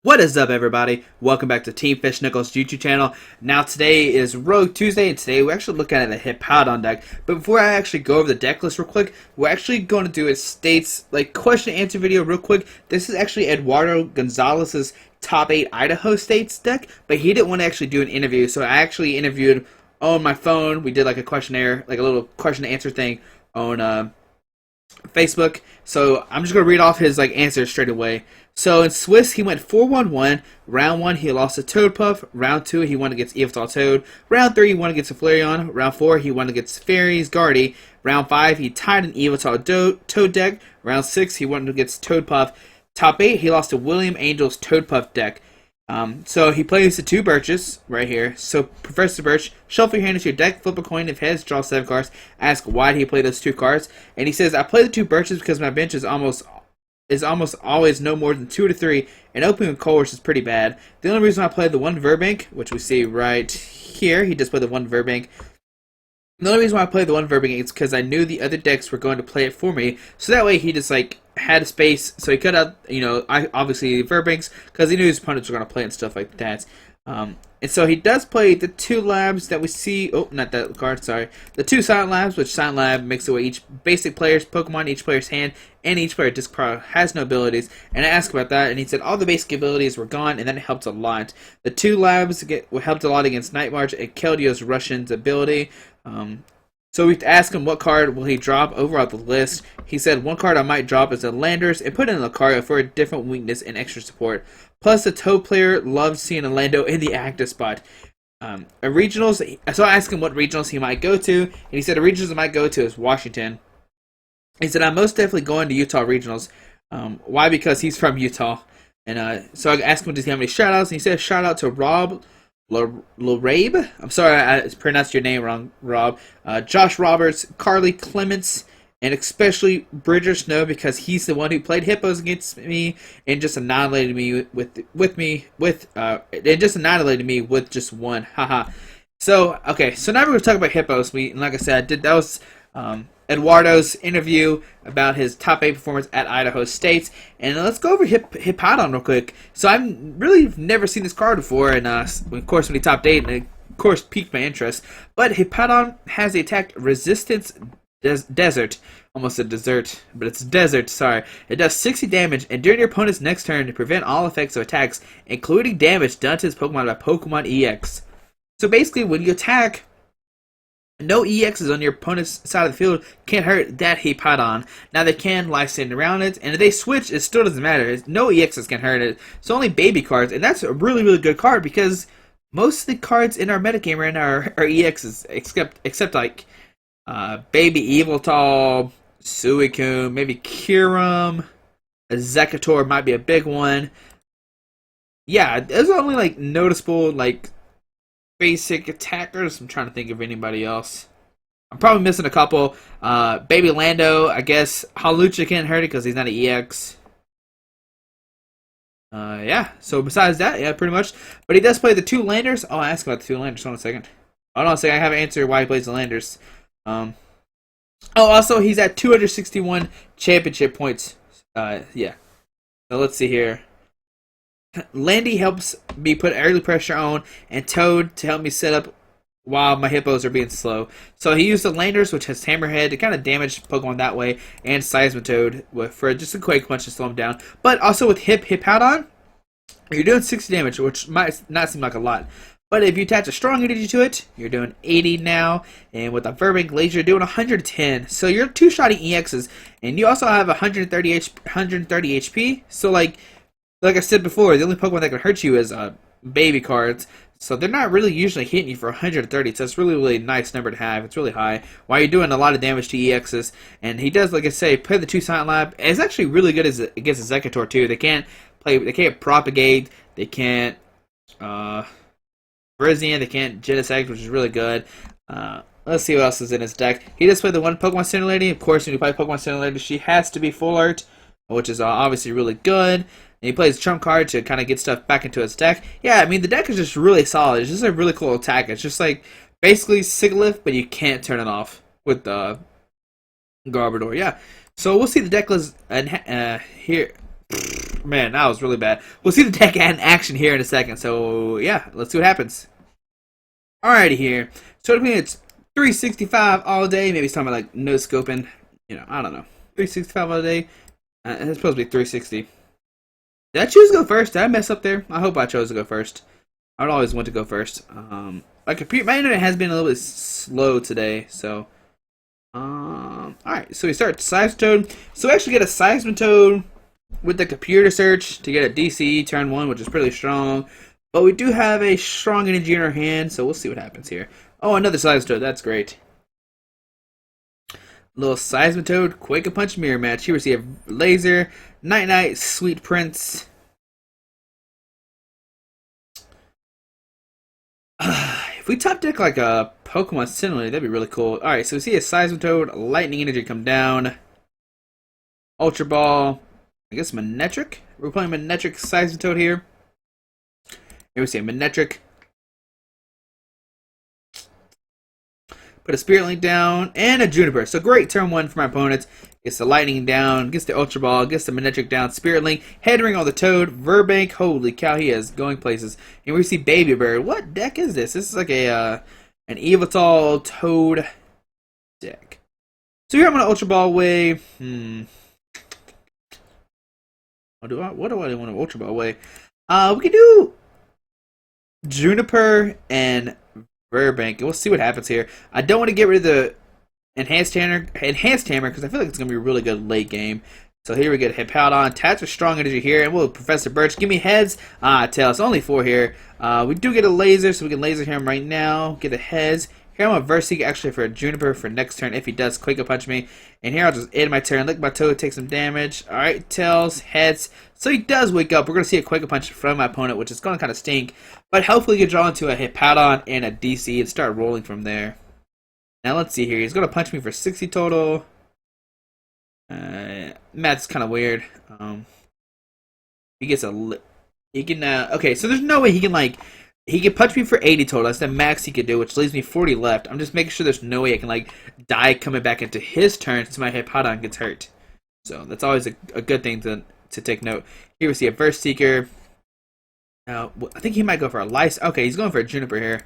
What is up, everybody? Welcome back to Team Fish Nichols' YouTube channel. Now, today is Rogue Tuesday, and today we're actually looking at the Hippowdon deck. But before I actually go over the deck list real quick, we're actually going to do a states, question and answer video real quick. This is actually Eduordo Gonzalez's top 8 Idaho states deck, but he didn't want to actually do an interview, so I actually interviewed on my phone. We did a questionnaire, a little question and answer thing on Facebook. So I'm just going to read off his answers straight away. So in Swiss, he went 4-1-1. Round 1, he lost to Toadpuff. Round 2, he won against Evital Toad. Round 3, he won against a Flareon. Round 4, he won against Fairies Guardy. Round 5, he tied an Evital Toad deck. Round 6, he won against Toadpuff. Top 8, he lost to William Angel's Toadpuff deck. So he plays the 2 Birches right here. So Professor Birch, shuffle your hand into your deck, flip a coin. If heads, draw 7 cards. Ask why did he play those 2 cards. And he says, I play the 2 Birches because my bench is almost always no more than 2 to 3, and opening with Colors is pretty bad. The only reason I played the 1 Verbank, which we see right here, he just played the 1 Verbank. The only reason why I played the 1 Verbank is because I knew the other decks were going to play it for me, so that way he just had a space, so he cut out, obviously Verbanks, because he knew his opponents were going to play and stuff like that. And so he does play the 2 labs that we see. Oh, not that card, sorry. The 2 Silent Labs, which Silent Lab makes away each basic player's Pokemon, each player's hand, and each player disc pro has no abilities. And I asked about that, and he said all the basic abilities were gone, and that helped a lot. The 2 labs helped a lot against Night March and Keldio's Russian's ability. So we asked him what card will he drop over on the list. He said one card I might drop is a Landers and put in a card for a different weakness and extra support. Plus, the Toad player loves seeing a Lando in the active spot. Regionals, so I asked him what regionals he might go to, and he said the regionals he might go to is Washington. He said, I'm most definitely going to Utah regionals. Why? Because he's from Utah. And so I asked him, does he have any shout-outs? And he said, shout-out to Rob Larabe. I'm sorry I pronounced your name wrong, Rob. Josh Roberts, Carly Clements, and especially Bridger Snow, because he's the one who played Hippos against me and just annihilated me with just one. Haha. So okay, so now we're gonna talk about Hippos. Like I said, that was Eduardo's interview about his top 8 performance at Idaho State. And let's go over Hippowdon real quick. So I've really never seen this card before, and of course when he topped 8, and of course piqued my interest. But Hippowdon has the attack Resistance Desert. Almost a dessert, but it's desert, sorry. It does 60 damage, and during your opponent's next turn to prevent all effects of attacks, including damage done to his Pokemon by Pokemon EX. So basically, when you attack, no EXs on your opponent's side of the field can hurt that Hippowdon. Now they can lie sitting around it, and if they switch, it still doesn't matter. No EXs can hurt it. It's only baby cards, and that's a really, really good card because most of the cards in our metagame right now are EXs, except Baby Evital, Suicune, maybe Kyurem, a Zekator might be a big one. Yeah, there's only noticeable basic attackers. I'm trying to think of anybody else. I'm probably missing a couple. Baby Lando, I guess. Halucha can't hurt it because he's not an EX. Yeah, so besides that, yeah, pretty much. But he does play the 2 Landers. Oh, I asked about the 2 Landers. Hold on a second. Hold on a second. I haven't answered why he plays the Landers. Also, he's at 261 championship points. Yeah. So let's see here. Landy helps me put early pressure on, and Toad to help me set up while my Hippos are being slow. So he used the Landers, which has Hammerhead, to kind of damage Pokemon that way, and Seismitoad for just a quick punch to slow him down. But also with Hippowdon, you're doing 60 damage, which might not seem like a lot. But if you attach a strong energy to it, you're doing 80 now. And with a Verbank Laser, you're doing 110. So you're 2-shotting EXs. And you also have 130 HP. So like I said before, the only Pokemon that can hurt you is baby cards. So they're not really usually hitting you for 130. So it's really, really nice number to have. It's really high. While you're doing a lot of damage to EXs. And he does, like I say, play the 2 Silent Lab. And it's actually really good against a Zekator too. They can't propagate. They can't Virizion, they can't Genesect, which is really good. Let's see what else is in his deck. He does play the 1 Pokemon Center Lady. Of course, when you play Pokemon Center Lady, she has to be full art, which is obviously really good. And he plays Trump card to kind of get stuff back into his deck. Yeah, I mean, the deck is just really solid. It's just a really cool attack. It's just basically Sigilyph, but you can't turn it off with the Garbodor. Yeah, so we'll see the deck list here. Man, that was really bad. We'll see the deck in action here in a second. So, yeah, let's see what happens. Alrighty here. So, it's 365 all day. Maybe something like no scoping. You know, I don't know. 365 all day. It's supposed to be 360. Did I choose to go first? Did I mess up there? I hope I chose to go first. I would always want to go first. My internet has been a little bit slow today, so. Alright, so we start Seismitoad. So we actually get a Seismitoad with the computer search to get a DC turn 1, which is pretty strong. But we do have a strong energy in our hand, so we'll see what happens here. Oh, another Seismitoad. That's great. Little Seismitoad, Quake and Punch Mirror Match. Here we see a Laser, Night Night, Sweet Prince. If we top deck like a Pokemon Similarly, that'd be really cool. Alright, so we see a Seismitoad, Lightning Energy come down. Ultra Ball, I guess Manetric? We're playing Manetric Seismitoad here. Here we see a Manetric. Put a Spirit Link down, and a Juniper. So great turn 1 for my opponents. Gets the Lightning down, gets the Ultra Ball, gets the Manetric down, Spirit Link, Head Ring on the Toad, Verbank. Holy cow, he is going places. And we see Baby Bird. What deck is this? This is like a an Yveltal Toad deck. So here I'm going to Ultra Ball away. What do I want to Ultra Ball away? We can do Juniper and Verbank, and we'll see what happens here. I don't want to get rid of the Enhanced Hammer because I feel like it's going to be a really good late game. So here we get Hippowdon, attach a strong energy here, and we'll Professor Birch. Give me heads. Tails. Only 4 here. We do get a laser, so we can laser him right now. Get a heads. Here I'm a Versig actually for a Juniper for next turn if he does Quake Punch me. And here I'll just end my turn, lick my Toad, take some damage. Alright, tails, heads. So he does wake up. We're going to see a Quake Punch from my opponent, which is going to kind of stink. But hopefully get drawn into a Hippowdon and a DC and start rolling from there. Now let's see here. He's going to punch me for 60 total. Math's kind of weird. He gets a... He can... okay, so there's no way he can, like... He can punch me for 80 total. That's the max he could do, which leaves me 40 left. I'm just making sure there's no way I can, like, die coming back into his turn so my Hippowdon gets hurt. So that's always a good thing to take note. Here we see a Verse Seeker. I think he might go for a Lice. Okay, he's going for a Juniper here.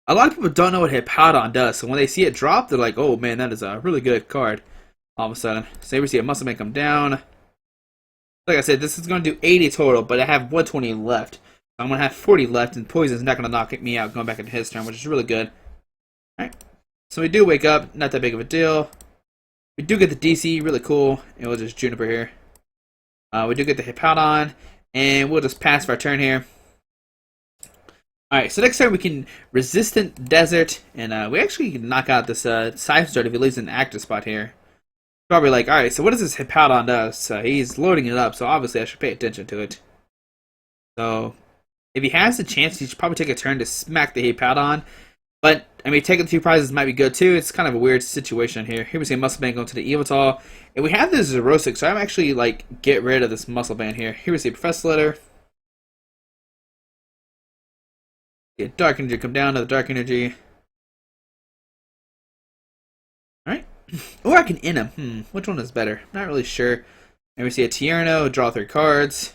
A lot of people don't know what Hippowdon does, so when they see it drop, they're like, oh man, that is a really good card. All of a sudden. So here we see a Muscle Man come down. Like I said, this is going to do 80 total, but I have 120 left. I'm going to have 40 left, and Poison's not going to knock me out going back into his turn, which is really good. Alright, so we do wake up, not that big of a deal. We do get the DC, really cool, and we'll just Juniper here. We do get the Hippowdon, and we'll just pass for our turn here. Alright, so next turn we can Resistant Desert, and we actually can knock out this Seismitoad if he leaves an active spot here. Probably like, alright, so what does this Hippowdon do? He's loading it up, so obviously I should pay attention to it. So... if he has the chance, he should probably take a turn to smack the Hippowdon. But, I mean, taking the 2 prizes might be good too. It's kind of a weird situation here. Here we see a Muscle Band going to the Yveltal. And we have this Zerosic, so I'm actually, like, get rid of this Muscle Band here. Here we see a Professor Letter. Get Dark Energy, come down to the Dark Energy. Alright. Or I can in him. Which one is better? Not really sure. And we see a Tierno, draw 3 cards.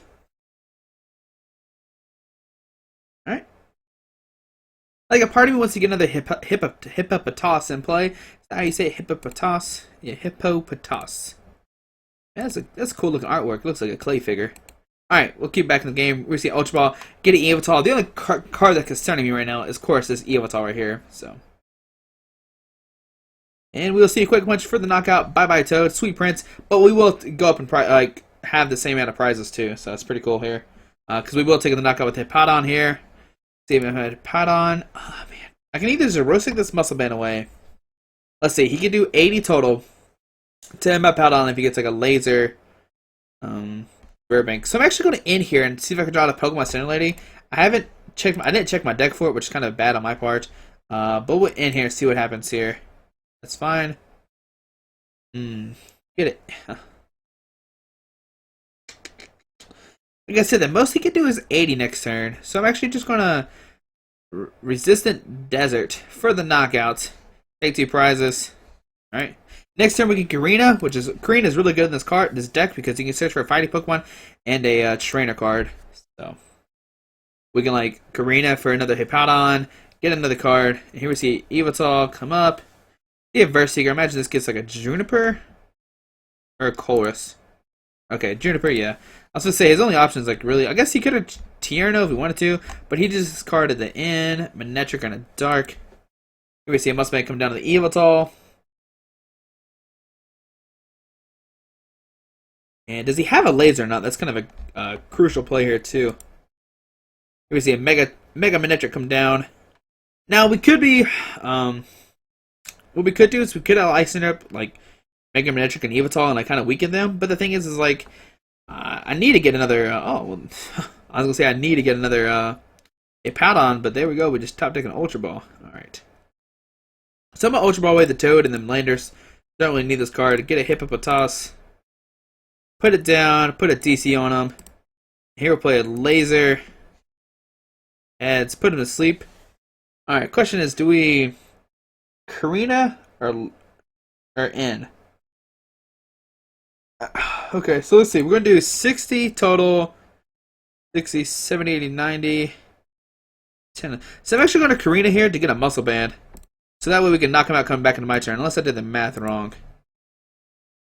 Alright. Like a part of me wants to get another Hippopotas in play. Is that how you say it? Hippopotas? Yeah, Hippopotas. Yeah, that's a cool looking artwork. Looks like a clay figure. Alright, we'll keep back in the game. We see Ultra Ball. Get an Yveltal. The only card that's concerning me right now is, of course, this Yveltal right here. So. And we'll see a Quick Punch for the knockout. Bye-bye, Toad. Sweet Prince. But we will go up and have the same amount of prizes, too. So that's pretty cool here. Because we will take the knockout with Hippowdon here. See if I had Hippowdon. Oh, man. I can either Zerosic this Muscle Band away. Let's see. He can do 80 total. To him Hippowdon if he gets like a laser. Burbank. So I'm actually going to end here and see if I can draw the Pokemon Center Lady. I didn't check my deck for it, which is kind of bad on my part. But we'll end here and see what happens here. That's fine. Get it. Like I said, the most he can do is 80 next turn. So I'm actually just going to Resistant Desert for the knockout. Take 2 prizes. Alright. Next turn we get Karina, Karina is really good in this deck because you can search for a fighting Pokemon and a trainer card. So we can like Karina for another Hippowdon, get another card, and here we see Yveltal come up. The Verse Seeker. I imagine this gets like a Juniper or a Chorus. Okay, Juniper, yeah. I was gonna say his only option is like really. I guess he could have Tierno if he wanted to, but he just discarded the N, Manetric on a Dark. Here we see a Mustman come down to the Yveltal. And does he have a laser or not? That's kind of a crucial play here too. Here we see a Mega Manetric come down. Now we could be, what we could do is we could ice up like Mega Manetric and Yveltal and like kind of weaken them. But the thing is like I need to get another. Oh, well, I was gonna say I need to get another Hippowdon, but there we go. We just top deck an Ultra Ball. All right. So I'm gonna Ultra Ball away the Toad and then Landers. Don't really need this card. Get a Hippopotas. Put it down. Put a DC on him. Here we'll play a Laser. And put him to sleep. All right. Question is, do we Karina or N? Okay, so let's see. We're going to do 60 total. 60, 70, 80, 90. 10. So I'm actually going to Karina here to get a Muscle Band. So that way we can knock him out coming back into my turn. Unless I did the math wrong. Is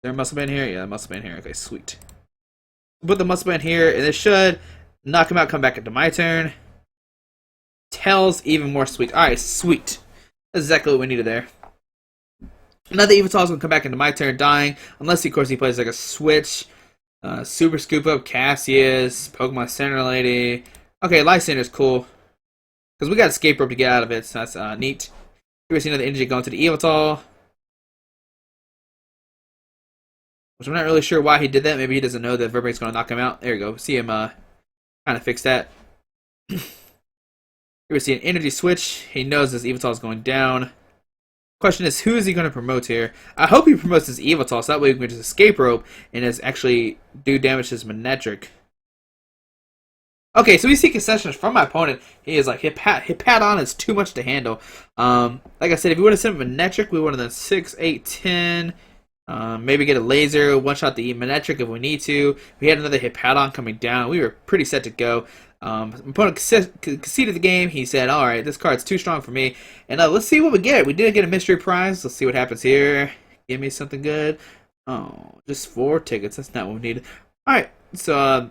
there a Muscle Band here? Yeah, Muscle Band here. Okay, sweet. Put the Muscle Band here, and it should knock him out come back into my turn. Tails even more sweet. Alright, sweet. That's exactly what we needed there. Another Yveltal is going to come back into my turn, dying. Unless, of course, he plays like a Switch, Super Scoop Up, Cassius, Pokemon Center Lady. Okay, Lysander's cool. Because we got Escape Rope to get out of it, so that's neat. Here we see another energy going to the Yveltal. Which I'm not really sure why he did that. Maybe he doesn't know that Verbate's going to knock him out. There you go. See him kind of fix that. Here we see an energy switch. He knows this Yveltal is going down. Question is, who is he going to promote here? I hope he promotes his Yveltal, so that way we can just Escape Rope and just actually do damage to his Manetric. Okay, so we see concessions from my opponent. He is like, Hippowdon is too much to handle. Like I said, if we would have sent Manetric, we would have done 6, 8, 10. Maybe get a Laser, one-shot the Manetric if we need to. If we had another Hippowdon coming down, we were pretty set to go. My opponent conceded the game. He said, alright, this card's too strong for me. And let's see what we get. We did get a mystery prize. Let's see what happens here. Give me something good. Oh, just 4 tickets. That's not what we needed. Alright, so,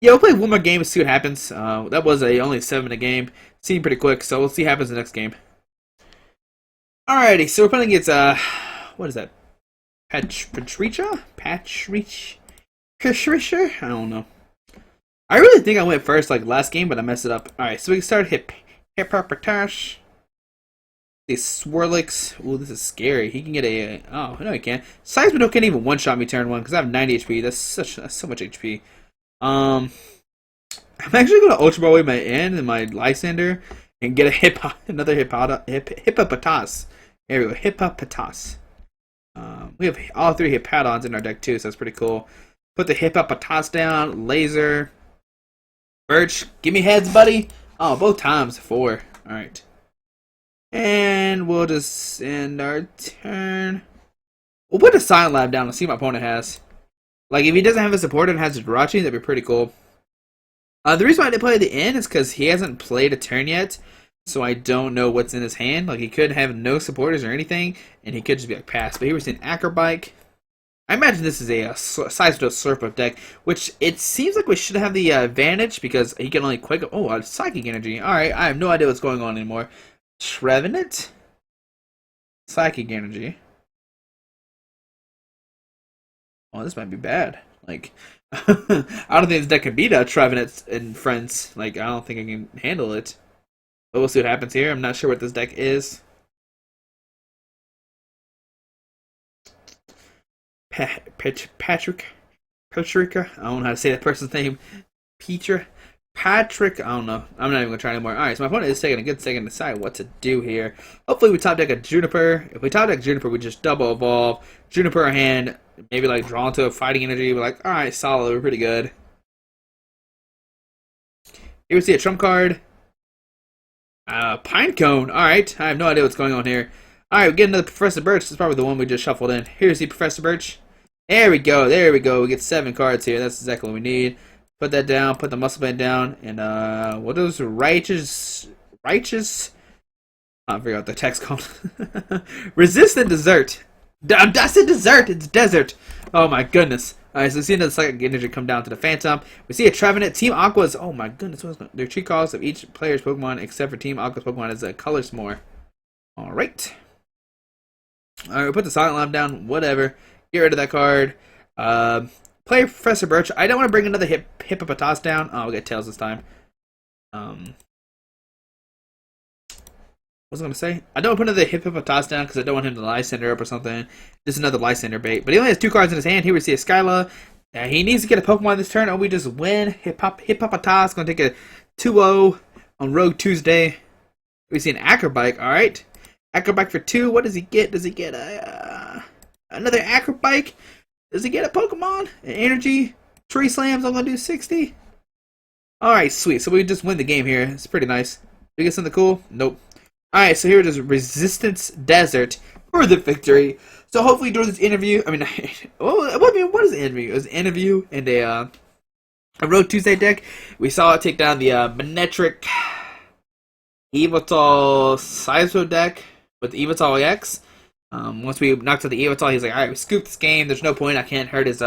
yeah, we'll play one more game and see what happens. That was only a 7-minute game. Seemed pretty quick, so we'll see what happens in the next game. Alrighty, so we're playing against, what is that? Patricia? I don't know. I really think I went first like last game, but I messed it up. Alright, so we can start Hippopotas. The Swirlix. Ooh, this is scary. He can get a... Oh, no he can't. Seismic can't even one-shot me turn 1 because I have 90 HP. That's so much HP. I'm actually going to Ultra Ball away my N and my Lysander and get a another Hippopotas. There we go. Hippopotas. We have all 3 Hippowdons in our deck too, so that's pretty cool. Put the Hippopotas down. Laser. Birch, give me heads, buddy. Oh, both times. 4. Alright. And we'll just end our turn. We'll put a Silent Lab down and see what my opponent has. Like, if he doesn't have a supporter and has a Jirachi, that'd be pretty cool. The reason why I didn't play the end is because he hasn't played a turn yet. So I don't know what's in his hand. Like, he could have no supporters or anything. And he could just be like, pass. But here we see an Acrobike. I imagine this is a Seismic Slurp deck, which it seems like we should have the advantage because he can only quick. Oh, a Psychic Energy. Alright, I have no idea what's going on anymore. Trevenant? Psychic Energy. Oh, this might be bad. Like, I don't think this deck can beat Trevenant and friends. Like, I don't think I can handle it. But we'll see what happens here. I'm not sure what this deck is. Patrick, I don't know how to say that person's name. Patrick, I don't know. I'm not even gonna try anymore. Alright, so my opponent is taking a good second to decide what to do here. Hopefully we top deck a Juniper. If we top deck Juniper, we just double evolve. Juniper our hand, maybe like draw into a Fighting Energy. We're like, alright, solid, we're pretty good. Here we see a trump card. Pinecone. Alright, I have no idea what's going on here. Alright, we get another Professor Birch. This is probably the one we just shuffled in. Here's the Professor Birch. There we go, there we go. We get 7 cards here. That's exactly what we need. Put that down, put the muscle band down, and what are those righteous I forgot what the text called. Resistant Desert. I said dessert, it's desert. Oh my goodness. Alright, so we see another psychic energy come down to the Phantom. We see a Trevenant. Team Aqua's, oh my goodness, their cheat calls of each player's Pokemon except for Team Aqua's Pokemon is a color s'more. Alright. Alright, we put the Silent Lamp down, whatever. Get rid of that card. Play Professor Birch. I don't want to bring another Hippopotas down. Oh, we'll get Tails this time. What was I going to say? I don't want to put another Hippopotas down because I don't want him to Lysander up or something. This is another Lysander bait. But he only has 2 cards in his hand. Here we see a Skyla. He needs to get a Pokemon this turn or we just win. Hippopotas going to take a 2-0 on Rogue Tuesday. We see an Acrobike. Alright. Acrobike for 2. What does he get? Does he get another Acrobike? Does he get a Pokemon? An Energy? Tree Slams. I'm going to do 60. Alright, sweet. So we just win the game here. It's pretty nice. Did we get something cool? Nope. Alright, so here it is, Resistance Desert for the victory. So hopefully during this interview, I mean, what is an interview? It was an interview and a Road Tuesday deck. We saw it take down the Manetric Yveltal Seismo deck with the Yveltal EX. Once we knocked out the Yveltal, he's like, alright, we scooped this game, there's no point, I can't hurt his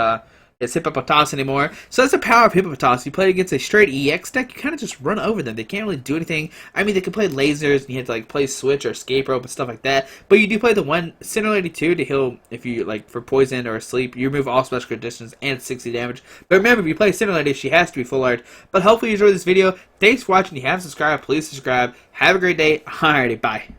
Hippopotas anymore. So that's the power of Hippopotas. If you play against a straight EX deck, you kind of just run over them. They can't really do anything. I mean, they can play lasers, and you have to like play Switch or Escape Rope and stuff like that. But you do play the one Cinder Lady 2 to heal if you like for poison or sleep. You remove all special conditions and 60 damage. But remember, if you play Cinder Lady, she has to be full art. But hopefully you enjoyed this video. Thanks for watching. If you haven't subscribed, please subscribe. Have a great day. Alrighty, bye.